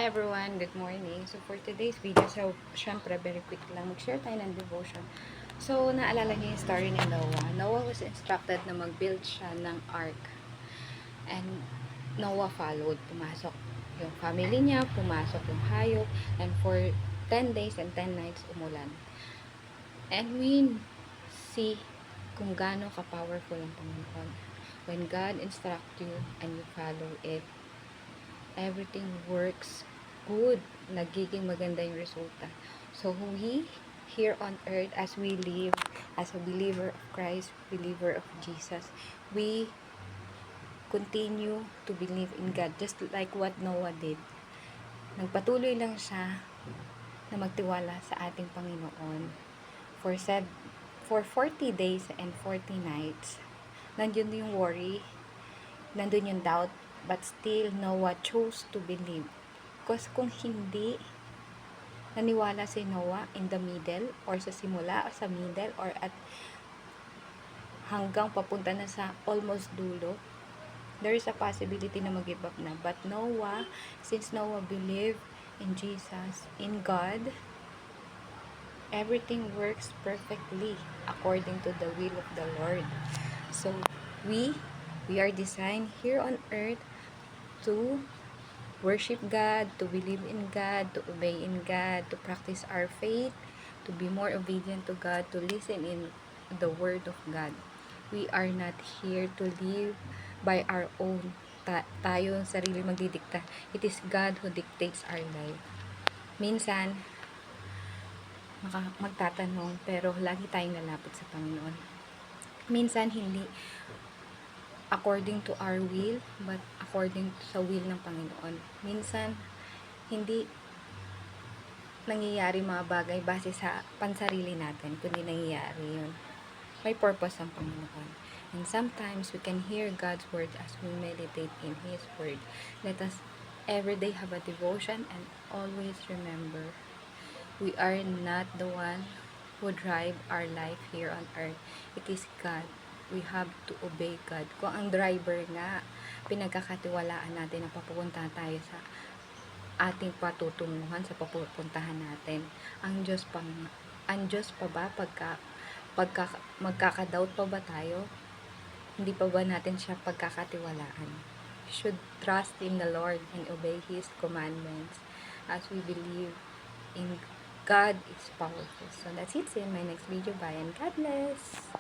everyone, good morning. So for today's video, syempre very quick lang, mag-share tayo ng devotion. So naalala niyo yung story ni Noah. Noah was instructed na mag-build siya ng ark. And Noah followed, pumasok yung family niya, pumasok yung hayop, and for 10 days and 10 nights umulan. And we see kung gaano ka-powerful ang Panginoon. When God instructs you and you follow it, everything works good, nagiging maganda yung resulta. So we here on earth, as we live as a believer of Christ, believer of Jesus, we continue to believe in God just like what Noah did. Nagpatuloy lang siya na magtiwala sa ating Panginoon for 40 days and 40 nights. Nandun yung worry, nandun yung doubt, but still Noah chose to believe. Because kung hindi naniwala si Noah in the middle, or sa simula, or sa middle, or at hanggang papunta na sa almost dulo, there is a possibility na mag-give up na. But Noah, since Noah believed in Jesus, in God, everything works perfectly according to the will of the Lord. So we are designed here on earth to worship God, to believe in God, to obey in God, to practice our faith, to be more obedient to God, to listen in the Word of God. We are not here to live by our own. Tayo ang sarili magdidikta. It is God who dictates our life. Minsan, magtatanong, pero lagi tayong lalapit sa Panginoon. Minsan, hindi according to our will, but according sa will ng Panginoon. Minsan, hindi nangyayari mga bagay base sa pansarili natin, kundi nangyayari yun. May purpose ang Panginoon. And sometimes we can hear God's word as we meditate in His word. Let us every day have a devotion and always remember, we are not the one who drive our life here on earth. It is God. We have to obey God. Kung ang driver nga, pinagkakatiwalaan natin na papupunta tayo sa ating patutunguhan, sa papupuntahan natin. Ang Diyos pa ba magkaka-doubt pa ba tayo? Hindi pa ba natin siya pagkakatiwalaan? We should trust in the Lord and obey His commandments as we believe in God is powerful. So that's it. See you in my next video. Bye and God bless.